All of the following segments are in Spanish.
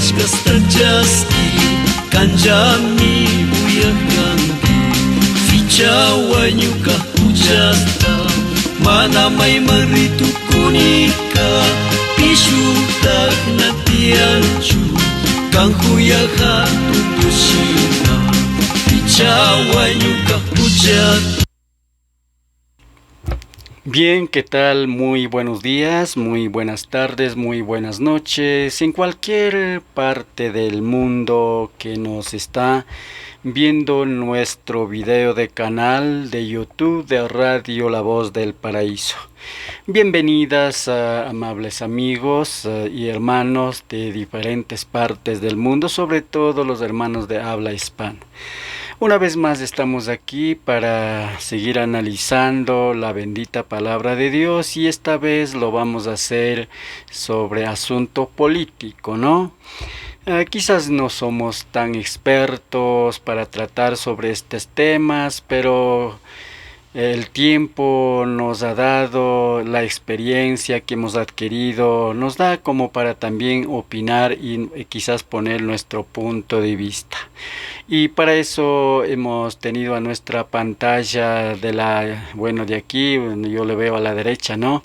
Jaski kanjami uyakangi Fichawanyuka ujasta Mana may maritu kunika Pisutak na tianchu Kang huyaha tundushina Fichawanyuka ujasta. Bien, ¿qué tal? Muy buenos días, muy buenas tardes, muy buenas noches. En cualquier parte del mundo que nos está viendo nuestro video de canal de YouTube de Radio La Voz del Paraíso. Bienvenidas, amables amigos y hermanos de diferentes partes del mundo, sobre todo los hermanos de habla hispana. Una vez más estamos aquí para seguir analizando la bendita palabra de Dios y esta vez lo vamos a hacer sobre asunto político, ¿no? Quizás no somos tan expertos para tratar sobre estos temas, pero el tiempo nos ha dado, la experiencia que hemos adquirido, nos da como para también opinar y quizás poner nuestro punto de vista. Y para eso hemos tenido a nuestra pantalla de aquí, yo le veo a la derecha, ¿no?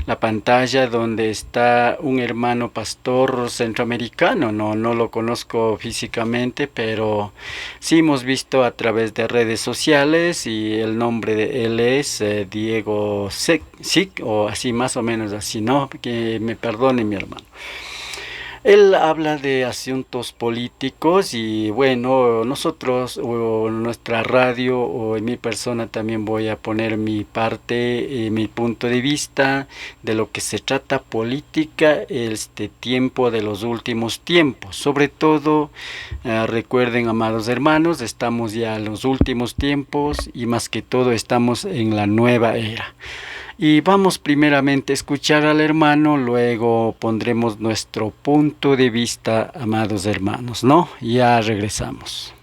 La pantalla donde está un hermano pastor centroamericano, no lo conozco físicamente, pero sí hemos visto a través de redes sociales y el nombre de él es Diego Sic, o así más o menos así, ¿no? Que me perdone mi hermano. Él habla de asuntos políticos y bueno, nosotros o nuestra radio o en mi persona también voy a poner mi parte, mi punto de vista de lo que se trata política este tiempo de los últimos tiempos. Sobre todo, recuerden, amados hermanos, estamos ya en los últimos tiempos y más que todo estamos en la nueva era. Y vamos primeramente a escuchar al hermano, luego pondremos nuestro punto de vista, amados hermanos, ¿no? Ya regresamos.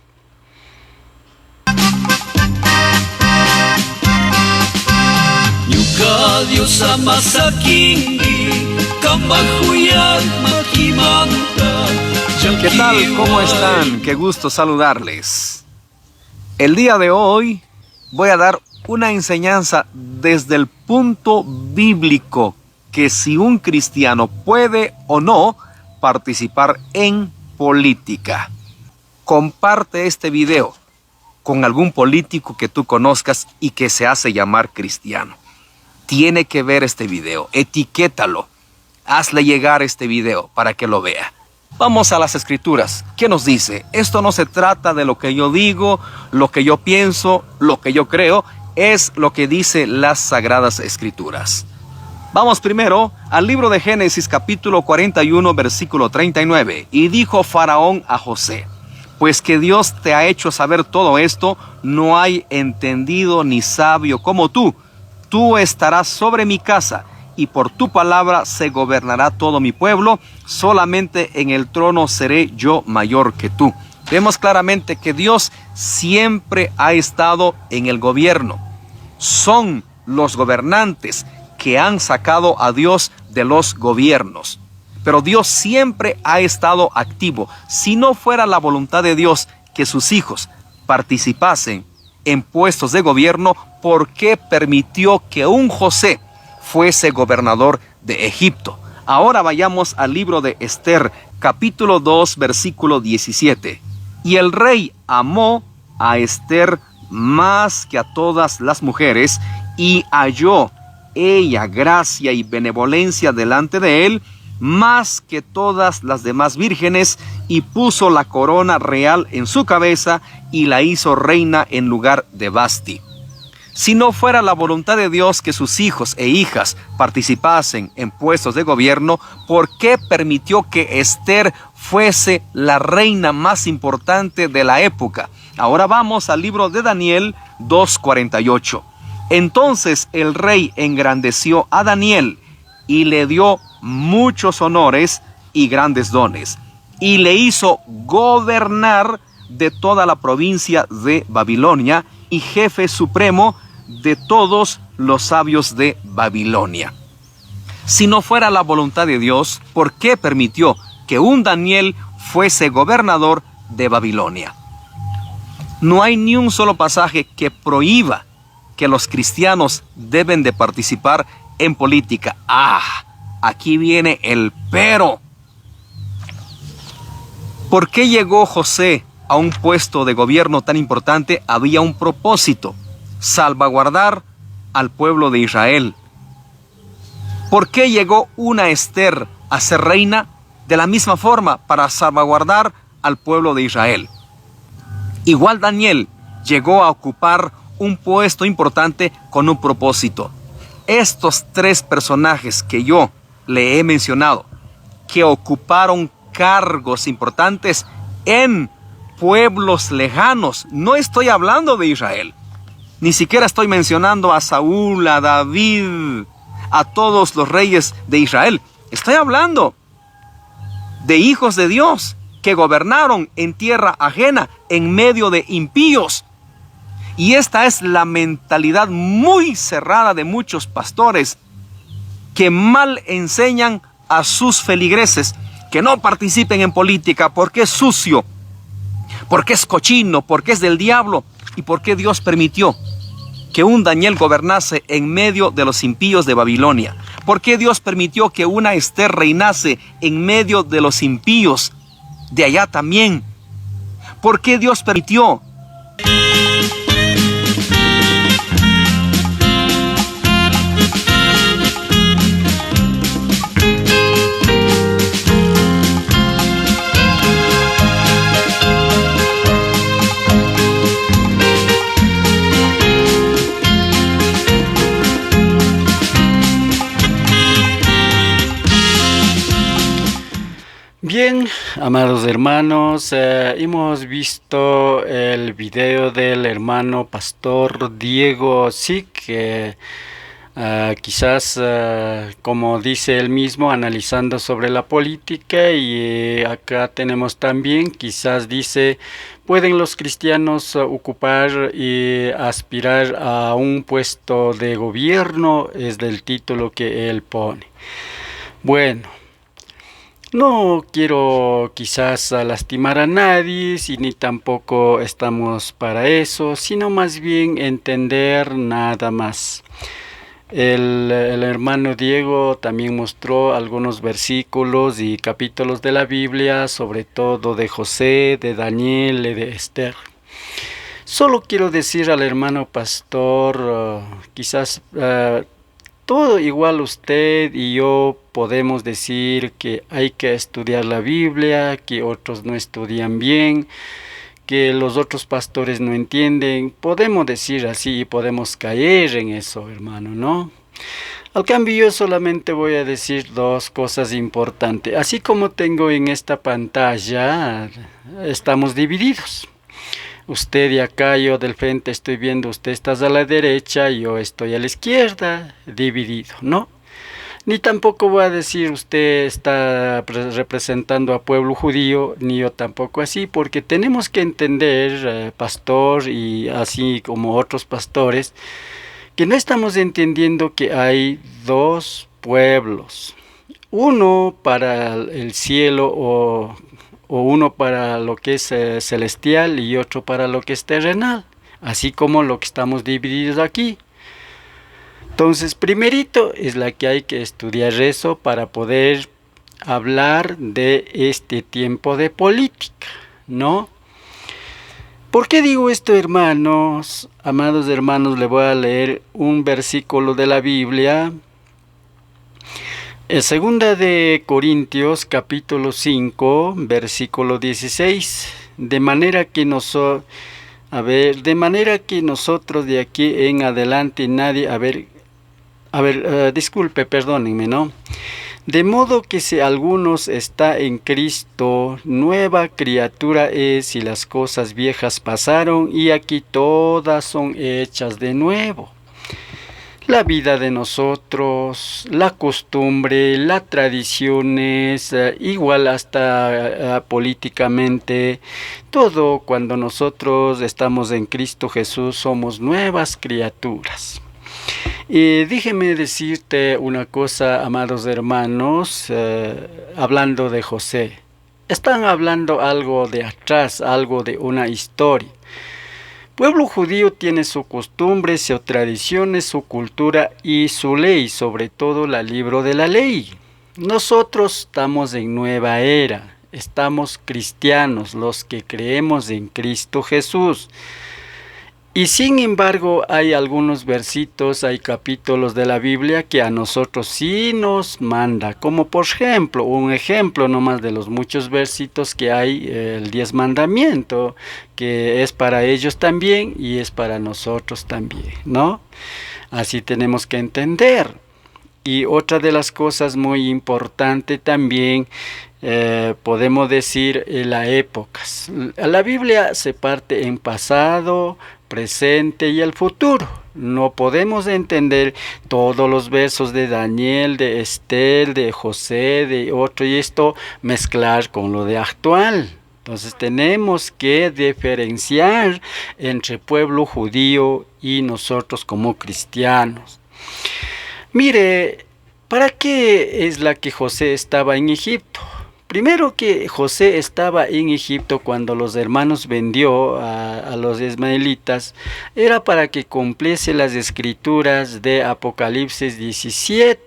¿Qué tal? ¿Cómo están? Qué gusto saludarles. El día de hoy voy a dar una enseñanza desde el punto bíblico que si un cristiano puede o no participar en política. Comparte este video con algún político que tú conozcas y que se hace llamar cristiano. Tiene que ver este video, etiquétalo, hazle llegar este video para que lo vea. Vamos a las escrituras. ¿Qué nos dice? Esto no se trata de lo que yo digo, lo que yo pienso, lo que yo creo. Es lo que dice las Sagradas Escrituras. Vamos primero al libro de Génesis capítulo 41 versículo 39. Y dijo Faraón a José: pues que Dios te ha hecho saber todo esto, no hay entendido ni sabio como tú. Tú estarás sobre mi casa y por tu palabra se gobernará todo mi pueblo. Solamente en el trono seré yo mayor que tú. Vemos claramente que Dios siempre ha estado en el gobierno. Son los gobernantes que han sacado a Dios de los gobiernos. Pero Dios siempre ha estado activo. Si no fuera la voluntad de Dios que sus hijos participasen en puestos de gobierno, ¿por qué permitió que un José fuese gobernador de Egipto? Ahora vayamos al libro de Esther, capítulo 2, versículo 17. Y el rey amó a Esther más que a todas las mujeres, y halló ella gracia y benevolencia delante de él, más que todas las demás vírgenes, y puso la corona real en su cabeza, y la hizo reina en lugar de Vasti. Si no fuera la voluntad de Dios que sus hijos e hijas participasen en puestos de gobierno, ¿por qué permitió que Esther fuese la reina más importante de la época? Ahora vamos al libro de Daniel 2:48. Entonces el rey engrandeció a Daniel y le dio muchos honores y grandes dones, y le hizo gobernar de toda la provincia de Babilonia y jefe supremo de todos los sabios de Babilonia. Si no fuera la voluntad de Dios, ¿por qué permitió que un Daniel fuese gobernador de Babilonia. No hay ni un solo pasaje que prohíba que los cristianos deben de participar en política. Aquí viene el pero. ¿Por qué llegó José a un puesto de gobierno tan importante? Había un propósito: salvaguardar al pueblo de Israel. ¿Por qué llegó una Esther a ser reina? De la misma forma, para salvaguardar al pueblo de Israel. Igual Daniel llegó a ocupar un puesto importante con un propósito. Estos tres personajes que yo le he mencionado, que ocuparon cargos importantes en pueblos lejanos, no estoy hablando de Israel, ni siquiera estoy mencionando a Saúl, a David, a todos los reyes de Israel. Estoy hablando de hijos de Dios que gobernaron en tierra ajena en medio de impíos. Y esta es la mentalidad muy cerrada de muchos pastores que mal enseñan a sus feligreses que no participen en política porque es sucio, porque es cochino, porque es del diablo y porque Dios permitió que un Daniel gobernase en medio de los impíos de Babilonia. ¿Por qué Dios permitió que una Esther reinase en medio de los impíos de allá también? ¿Por qué Dios permitió? Bien, amados hermanos, hemos visto el video del hermano pastor Diego Sic, que quizás, como dice él mismo, analizando sobre la política, y acá tenemos también, quizás dice, ¿pueden los cristianos ocupar y aspirar a un puesto de gobierno? Es del título que él pone. Bueno, no quiero quizás lastimar a nadie, ni tampoco estamos para eso, sino más bien entender nada más. El hermano Diego también mostró algunos versículos y capítulos de la Biblia, sobre todo de José, de Daniel y de Esther. Solo quiero decir al hermano pastor, quizás todo igual usted y yo podemos decir que hay que estudiar la Biblia, que otros no estudian bien, que los otros pastores no entienden. Podemos decir así y podemos caer en eso, hermano, ¿no? Al cambio, yo solamente voy a decir dos cosas importantes. Así como tengo en esta pantalla, estamos divididos. Usted y acá, yo del frente estoy viendo, usted está a la derecha, yo estoy a la izquierda, dividido, ¿no? Ni tampoco voy a decir usted está representando a pueblo judío, ni yo tampoco así, porque tenemos que entender, pastor y así como otros pastores, que no estamos entendiendo que hay dos pueblos, uno para el cielo o uno para lo que es celestial y otro para lo que es terrenal, así como lo que estamos divididos aquí. Entonces, primerito es la que hay que estudiar eso para poder hablar de este tiempo de política, ¿no? ¿Por qué digo esto, hermanos? Amados hermanos, le voy a leer un versículo de la Biblia. Segunda de Corintios, capítulo 5, versículo 16. De manera que nosotros de aquí en adelante nadie, disculpe, perdónenme, ¿no? De modo que si algunos está en Cristo, nueva criatura es, y las cosas viejas pasaron, y aquí todas son hechas de nuevo. La vida de nosotros, la costumbre, las tradiciones, igual hasta políticamente, todo cuando nosotros estamos en Cristo Jesús somos nuevas criaturas. Y déjeme decirte una cosa, amados hermanos, hablando de José. están hablando algo de atrás, algo de una historia. Pueblo judío tiene sus costumbres, sus tradiciones, su cultura y su ley, sobre todo el libro de la ley. Nosotros estamos en nueva era, estamos cristianos, los que creemos en Cristo Jesús. Y sin embargo hay algunos versitos, hay capítulos de la Biblia que a nosotros sí nos manda, como por ejemplo, un ejemplo nomás de los muchos versitos que hay, el 10 mandamiento, que es para ellos también y es para nosotros también, ¿no? Así tenemos que entender. Y otra de las cosas muy importante también, podemos decir las épocas. La Biblia se parte en pasado, presente y el futuro. No podemos entender todos los versos de Daniel, de Esther, de José, de otro y esto mezclar con lo de actual. Entonces tenemos que diferenciar entre pueblo judío y nosotros como cristianos. Mire, ¿para qué es la que José estaba en Egipto? Primero que José estaba en Egipto cuando los hermanos vendió a los ismaelitas, era para que cumpliese las escrituras de Apocalipsis 17,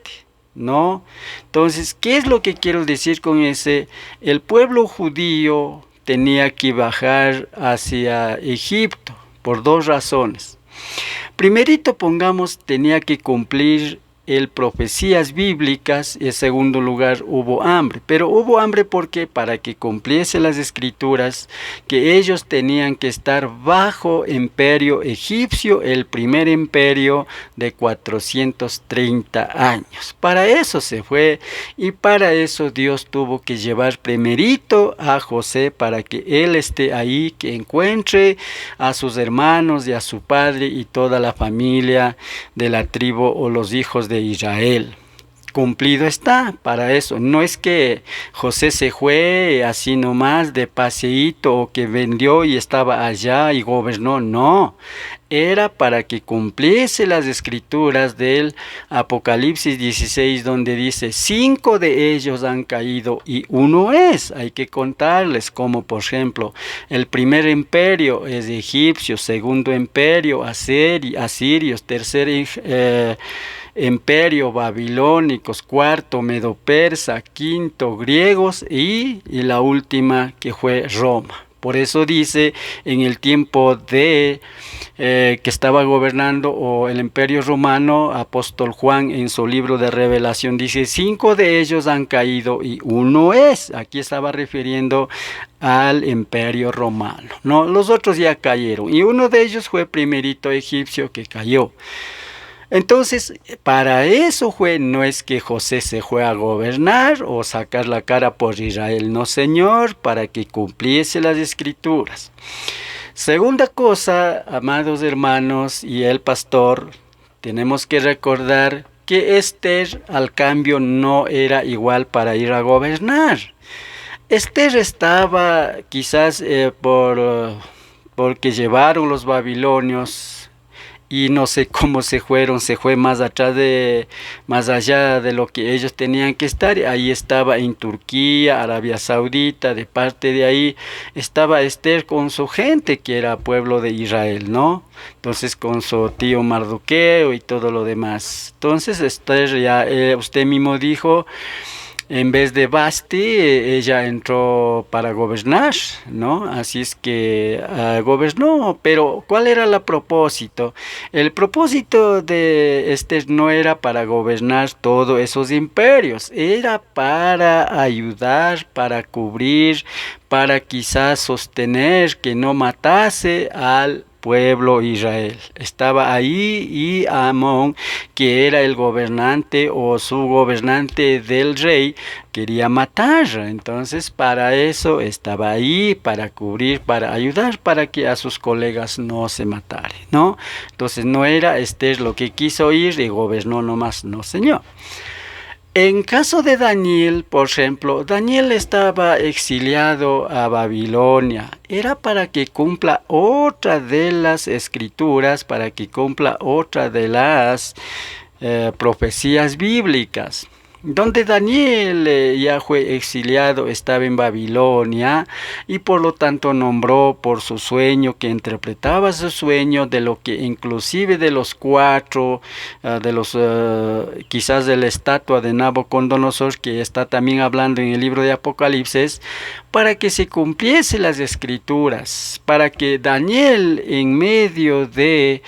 ¿no? Entonces, ¿qué es lo que quiero decir con ese? El pueblo judío tenía que bajar hacia Egipto por dos razones. Primerito, pongamos, tenía que cumplir profecías bíblicas. En segundo lugar, hubo hambre. Pero hubo hambre porque para que cumpliese las escrituras, que ellos tenían que estar bajo imperio egipcio, el primer imperio de 430 años. Para eso se fue y para eso Dios tuvo que llevar primerito a José para que él esté ahí, que encuentre a sus hermanos y a su padre y toda la familia de la tribu o los hijos de Israel. Cumplido está para eso. No es que José se fue así nomás de paseíto o que vendió y estaba allá y gobernó. No, era para que cumpliese las escrituras del Apocalipsis 16 donde dice 5 de ellos han caído y uno es. Hay que contarles como por ejemplo el primer imperio es egipcio, segundo imperio asirios, tercer imperio babilónicos, cuarto medo-persa, quinto griegos y la última que fue Roma. Por eso dice en el tiempo de que estaba gobernando o el imperio romano, apóstol Juan en su libro de Revelación dice 5 de ellos han caído y uno es. Aquí estaba refiriendo al imperio romano, no, los otros ya cayeron y uno de ellos fue primerito egipcio que cayó. Entonces, para eso fue, no es que José se fue a gobernar o sacar la cara por Israel, no señor, para que cumpliese las escrituras. Segunda cosa, amados hermanos y el pastor, tenemos que recordar que Esther al cambio no era igual para ir a gobernar. Esther estaba quizás porque llevaron los babilonios y no sé cómo se fue más allá de lo que ellos tenían que estar. Ahí estaba en Turquía, Arabia Saudita, de parte de ahí estaba Esther con su gente que era pueblo de Israel, ¿no? Entonces con su tío Mardoqueo y todo lo demás. Entonces Esther ya, usted mismo dijo, en vez de Basti, ella entró para gobernar, ¿no? Así es que gobernó, pero ¿cuál era el propósito? El propósito de Esther no era para gobernar todos esos imperios, era para ayudar, para cubrir, para quizás sostener que no matase al pueblo Israel. Estaba ahí y Amón, que era el gobernante o su gobernante del rey, quería matar. Entonces para eso estaba ahí, para cubrir, para ayudar, para que a sus colegas no se mataren, ¿no? Entonces no era Esther lo que quiso ir y gobernó nomás, no señor. En caso de Daniel, por ejemplo, Daniel estaba exiliado a Babilonia. Era para que cumpla otra de las escrituras, para que cumpla otra de las profecías bíblicas. donde Daniel ya fue exiliado, estaba en Babilonia y por lo tanto nombró por su sueño, que interpretaba su sueño, de lo que inclusive de los cuatro, quizás de la estatua de Nabucodonosor, que está también hablando en el libro de Apocalipsis, para que se cumpliese las escrituras, para que Daniel en medio de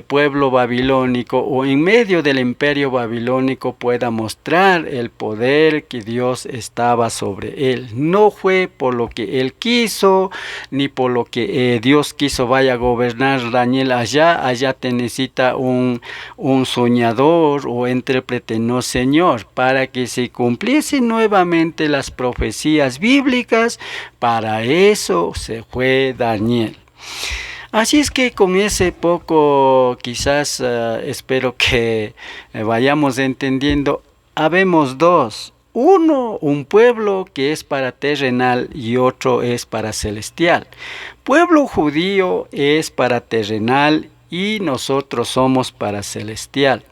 pueblo babilónico o en medio del imperio babilónico pueda mostrar el poder que Dios estaba sobre él. No fue por lo que él quiso, ni por lo que Dios quiso vaya a gobernar Daniel allá te necesita un soñador o intérprete, no señor, para que se cumpliesen nuevamente las profecías bíblicas. Para eso se fue Daniel. Así es que con ese poco quizás espero que vayamos entendiendo. Habemos dos. Uno, un pueblo que es para terrenal y otro es para celestial. Pueblo judío es para terrenal y nosotros somos para celestial.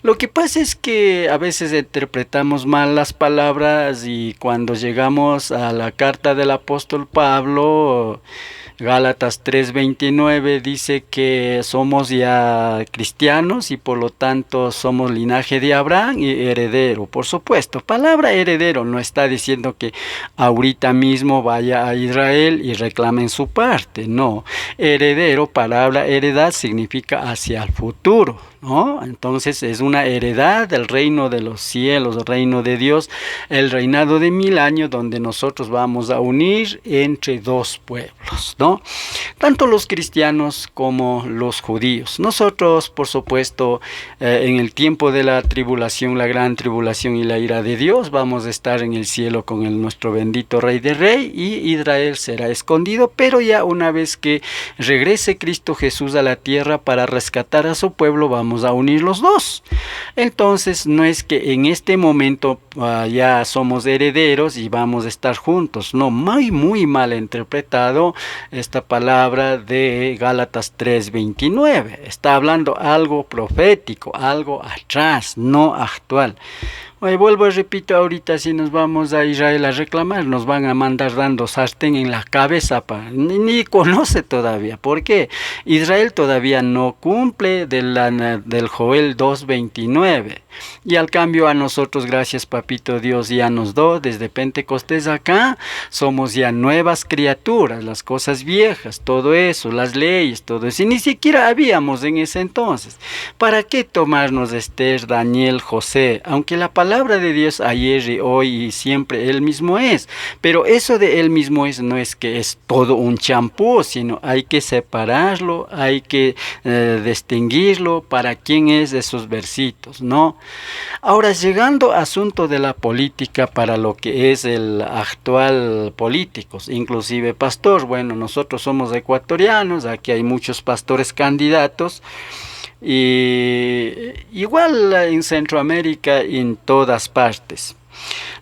Lo que pasa es que a veces interpretamos mal las palabras y cuando llegamos a la carta del apóstol Pablo, Gálatas 3:29 dice que somos ya cristianos y por lo tanto somos linaje de Abraham y heredero. Por supuesto, palabra heredero no está diciendo que ahorita mismo vaya a Israel y reclamen su parte, no. Heredero, palabra heredad significa hacia el futuro, ¿no? Entonces es una heredad del reino de los cielos, el reino de Dios, el reinado de 1000 años donde nosotros vamos a unir entre dos pueblos, ¿no? Tanto los cristianos como los judíos. Nosotros, por supuesto, en el tiempo de la tribulación, la gran tribulación y la ira de Dios, vamos a estar en el cielo con nuestro bendito Rey de Rey y Israel será escondido, pero ya una vez que regrese Cristo Jesús a la tierra para rescatar a su pueblo, vamos a unir los dos. Entonces, no es que en este momento ya somos herederos y vamos a estar juntos, no, muy mal interpretado esta palabra de Gálatas 3:29. Está hablando algo profético, algo atrás, no actual. Oye, vuelvo y repito, ahorita si nos vamos a Israel a reclamar, nos van a mandar dando sartén en la cabeza, ni conoce todavía. ¿Por qué? Israel todavía no cumple del Joel 2:29. Y al cambio a nosotros, gracias papito Dios, ya nos dio, desde Pentecostés acá, somos ya nuevas criaturas, las cosas viejas, todo eso, las leyes, todo eso, y ni siquiera habíamos en ese entonces. ¿Para qué tomarnos Esther, Daniel, José? Aunque la palabra de Dios ayer y hoy y siempre Él mismo es, pero eso de Él mismo es, no es que es todo un champú, sino hay que separarlo, hay que distinguirlo para quién es esos versitos, ¿no? Ahora, llegando al asunto de la política para lo que es el actual políticos, inclusive pastor, bueno, nosotros somos ecuatorianos, aquí hay muchos pastores candidatos, y igual en Centroamérica y en todas partes.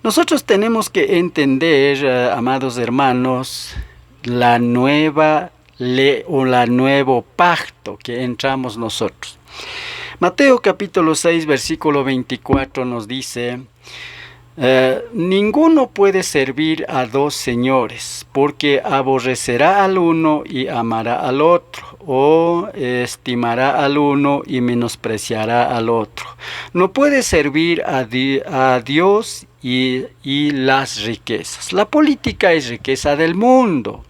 Nosotros tenemos que entender, amados hermanos, la nuevo pacto que entramos nosotros. Mateo capítulo 6 versículo 24 nos dice: ninguno puede servir a dos señores, porque aborrecerá al uno y amará al otro, o estimará al uno y menospreciará al otro. No puede servir a Dios y las riquezas. La política es riqueza del mundo,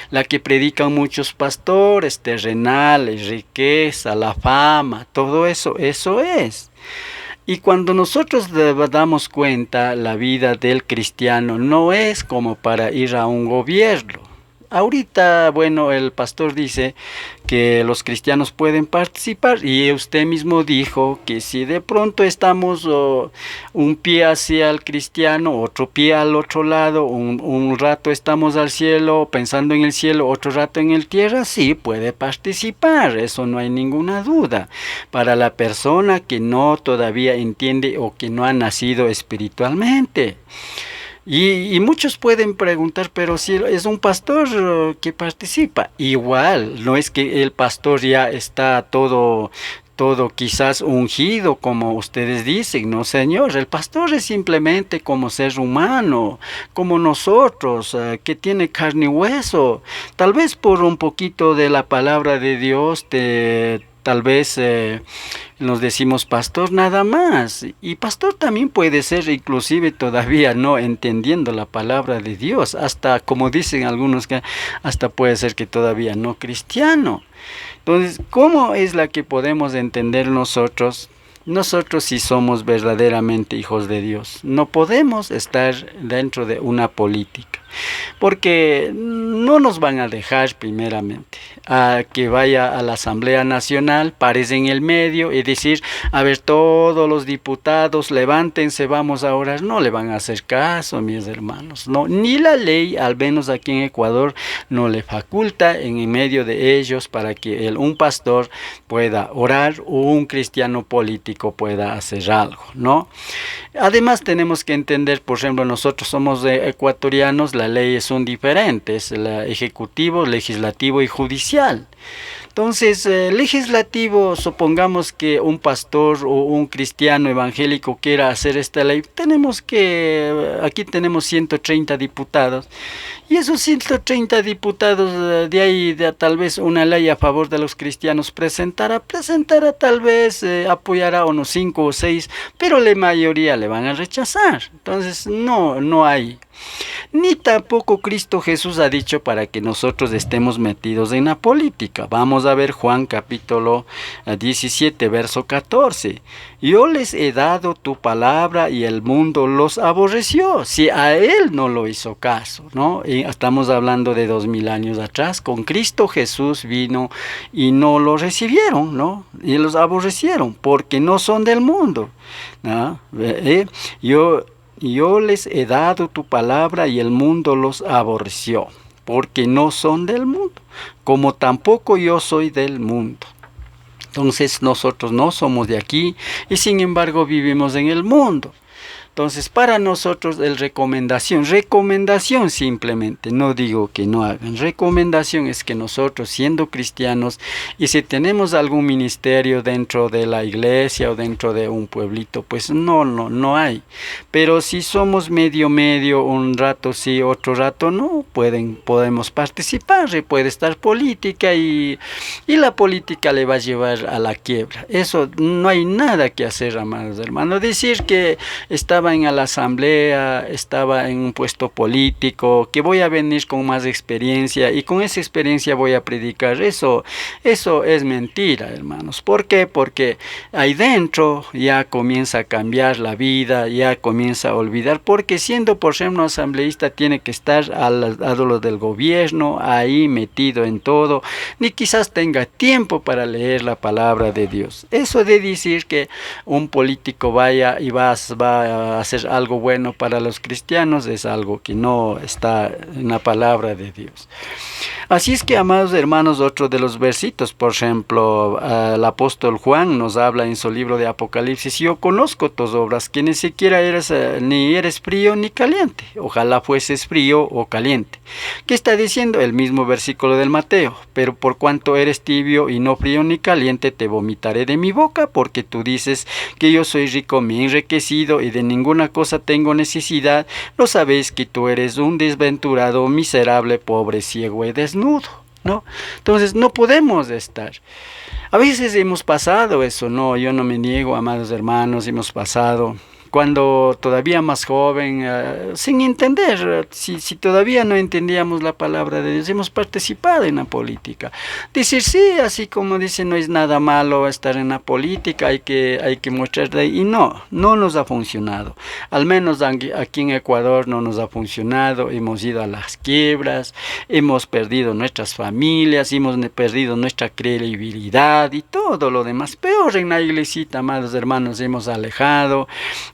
la que predican muchos pastores, terrenales, riqueza, la fama, todo eso es. Y cuando nosotros damos cuenta, la vida del cristiano no es como para ir a un gobierno. Ahorita, bueno, el pastor dice que los cristianos pueden participar y usted mismo dijo que si de pronto estamos un pie hacia el cristiano, otro pie al otro lado, un rato estamos al cielo, pensando en el cielo, otro rato en el tierra, sí puede participar, eso no hay ninguna duda. Para la persona que no todavía entiende o que no ha nacido espiritualmente. Y muchos pueden preguntar, pero si es un pastor que participa, igual, no es que el pastor ya está todo todo quizás ungido, como ustedes dicen, no, Señor. El pastor es simplemente como ser humano, como nosotros, que tiene carne y hueso. Tal vez por un poquito de la palabra de Dios tal vez nos decimos pastor nada más. Y pastor también puede ser inclusive todavía no entendiendo la palabra de Dios. Hasta como dicen algunos, que hasta puede ser que todavía no cristiano. Entonces, ¿cómo es la que podemos entender nosotros? Nosotros si somos verdaderamente hijos de Dios, no podemos estar dentro de una política, porque no nos van a dejar primeramente a que vaya a la Asamblea Nacional, parece en el medio y decir, a ver, todos los diputados levántense, vamos a orar. No le van a hacer caso, mis hermanos, no, ni la ley, al menos aquí en Ecuador, no le faculta en medio de ellos para que un pastor pueda orar o un cristiano político pueda hacer algo, ¿no? Además tenemos que entender, por ejemplo, nosotros somos ecuatorianos, las leyes son diferentes, el ejecutivo, legislativo y judicial. Entonces, legislativo, supongamos que un pastor o un cristiano evangélico quiera hacer esta ley, aquí tenemos 130 diputados, y esos 130 diputados, de ahí tal vez una ley a favor de los cristianos presentará tal vez, apoyará unos 5 o 6, pero la mayoría le van a rechazar. Entonces, no hay. Ni tampoco Cristo Jesús ha dicho para que nosotros estemos metidos en la política. Vamos a ver Juan capítulo 17, verso 14. Yo les he dado tu palabra y el mundo los aborreció. Si a él no lo hizo caso, ¿no? Y estamos hablando de 2000 años atrás. Con Cristo Jesús vino y no lo recibieron, ¿no? Y los aborrecieron porque no son del mundo, ¿no? Yo les he dado tu palabra y el mundo los aborreció, porque no son del mundo, como tampoco yo soy del mundo. Entonces nosotros no somos de aquí y sin embargo vivimos en el mundo. Entonces, para nosotros recomendación simplemente, no digo que no hagan, recomendación es que nosotros siendo cristianos y si tenemos algún ministerio dentro de la iglesia o dentro de un pueblito, pues no hay. Pero si somos medio, un rato sí, otro rato no, podemos participar, puede estar política y la política le va a llevar a la quiebra. Eso no hay nada que hacer, amados hermanos. Decir que estaba en la asamblea, estaba en un puesto político, que voy a venir con más experiencia y con esa experiencia voy a predicar, eso es mentira, hermanos. ¿Por qué? Porque ahí dentro ya comienza a cambiar la vida, ya comienza a olvidar, porque siendo por ejemplo asambleísta tiene que estar al lado del gobierno, ahí metido en todo, ni quizás tenga tiempo para leer la palabra de Dios. Eso de decir que un político vaya y va a hacer algo bueno para los cristianos es algo que no está en la palabra de Dios. Así es que, amados hermanos, otro de los versitos, por ejemplo, el apóstol Juan nos habla en su libro de Apocalipsis: yo conozco tus obras, que ni siquiera ni eres frío ni caliente. Ojalá fueses frío o caliente. ¿Qué está diciendo? El mismo versículo del Mateo: pero por cuanto eres tibio y no frío ni caliente, te vomitaré de mi boca, porque tú dices que yo soy rico, me he enriquecido y de ninguna cosa tengo necesidad. ¿No sabéis que tú eres un desventurado, miserable, pobre, ciego y desnudo? ¿No? Entonces no podemos estar. A veces hemos pasado eso, no, yo no me niego, amados hermanos, hemos pasado. Cuando todavía más joven, sin entender, si todavía no entendíamos la palabra de Dios, hemos participado en la política. Decir sí, así como dice, no es nada malo estar en la política, hay que mostrar de ahí. Y no nos ha funcionado. Al menos aquí en Ecuador no nos ha funcionado. Hemos ido a las quiebras, hemos perdido nuestras familias, hemos perdido nuestra credibilidad y todo lo demás. Peor en la iglesita, amados hermanos, hemos alejado.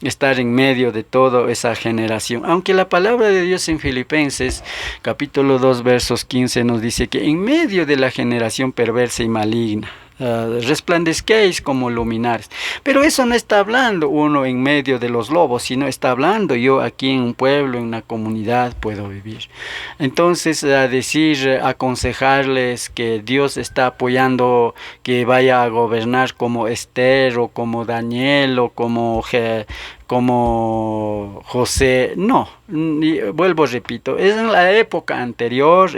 Estar en medio de toda esa generación. Aunque la palabra de Dios en Filipenses capítulo 2 versos 15 nos dice que en medio de la generación perversa y maligna, resplandezcáis como luminares. Pero eso no está hablando uno en medio de los lobos, sino está hablando yo aquí en un pueblo, en una comunidad puedo vivir. Entonces, aconsejarles que Dios está apoyando que vaya a gobernar como Esther o como Daniel o como José, no, vuelvo, repito, es en la época anterior,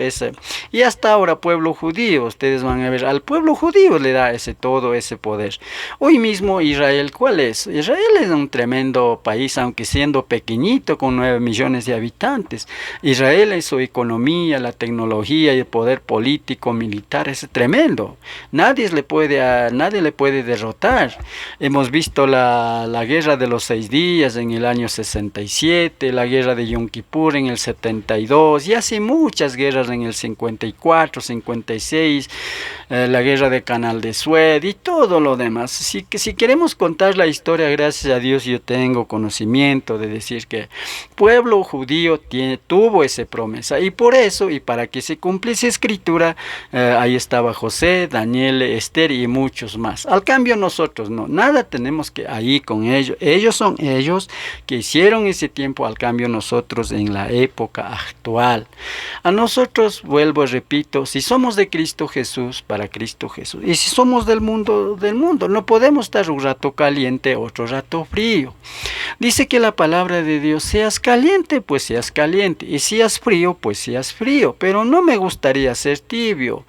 y hasta ahora pueblo judío, ustedes van a ver, al pueblo judío le da todo ese poder. Hoy mismo Israel, ¿cuál es? Israel es un tremendo país, aunque siendo pequeñito, con 9 millones de habitantes. Israel es su economía, la tecnología y el poder político, militar, es tremendo. Nadie le puede derrotar. Hemos visto la guerra de los 6 días en el año 67, la guerra de Yom Kippur en el 72, y hace muchas guerras en el 54, 56, la guerra de Canal de Suez y todo lo demás. Si queremos contar la historia, gracias a Dios yo tengo conocimiento de decir que el pueblo judío tuvo esa promesa, y por eso, y para que se cumpliese escritura, ahí estaba José, Daniel, Esther y muchos más. Al cambio nosotros no, nada tenemos que ahí con ellos. Ellos son ellos que hicieron ese tiempo, al cambio nosotros en la época actual. A nosotros, vuelvo, repito, si somos de Cristo Jesús, para Cristo Jesús. Y si somos del mundo, no podemos estar un rato caliente, otro rato frío. Dice que la palabra de Dios, seas caliente, pues seas caliente, y seas frío, pues seas frío, pero no me gustaría ser tibio.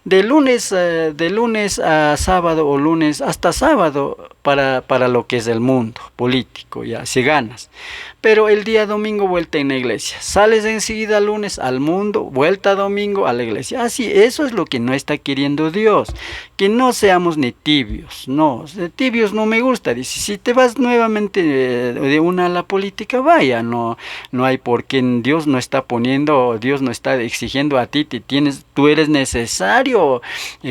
De lunes a sábado o lunes hasta sábado para lo que es el mundo político, ya, si ganas. Pero el día domingo vuelta en la iglesia. Sales enseguida lunes al mundo, vuelta domingo a la iglesia. Así, eso es lo que no está queriendo Dios. Que no seamos ni tibios. No, tibios no me gusta. Dice, si te vas nuevamente de una a la política, vaya. No hay por qué. Dios no está exigiendo a ti. Tú eres necesario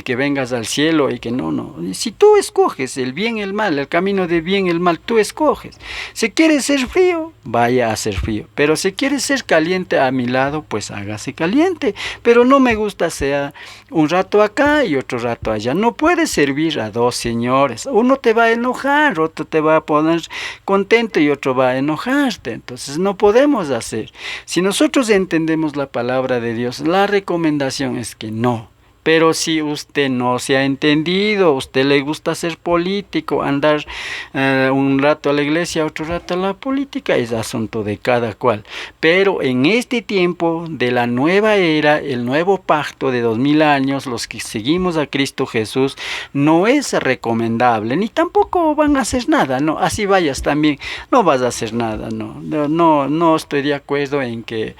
que vengas al cielo y que no. Si tú escoges el bien y el mal, el camino de bien y el mal, tú escoges. Si quieres ser frío, vaya a ser frío, pero si quieres ser caliente a mi lado, pues hágase caliente, pero no me gusta sea un rato acá y otro rato allá. No puedes servir a dos señores, uno te va a enojar, otro te va a poner contento y otro va a enojarte. Entonces no podemos hacer. Si nosotros entendemos la palabra de Dios, la recomendación es que no. Pero si usted no se ha entendido, usted le gusta ser político, andar un rato a la iglesia, otro rato a la política, es asunto de cada cual. Pero en este tiempo de la nueva era, el nuevo pacto de 2000 años, los que seguimos a Cristo Jesús, no es recomendable, ni tampoco van a hacer nada, no, así vayas también, no vas a hacer nada, no estoy de acuerdo en que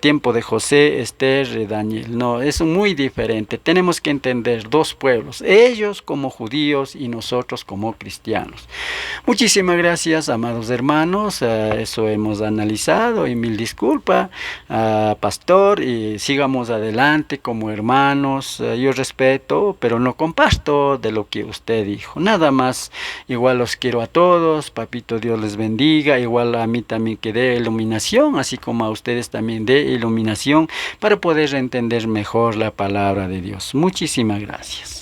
tiempo de José, Esther, Daniel, no, es muy diferente. Tenemos que entender dos pueblos, ellos como judíos y nosotros como cristianos. Muchísimas gracias, amados hermanos, eso hemos analizado y mil disculpas, pastor, y sigamos adelante como hermanos. Yo respeto, pero no comparto de lo que usted dijo, nada más. Igual los quiero a todos, papito Dios les bendiga, igual a mí también que dé iluminación, así como a ustedes también dé iluminación para poder entender mejor la palabra de Dios. Muchísimas gracias.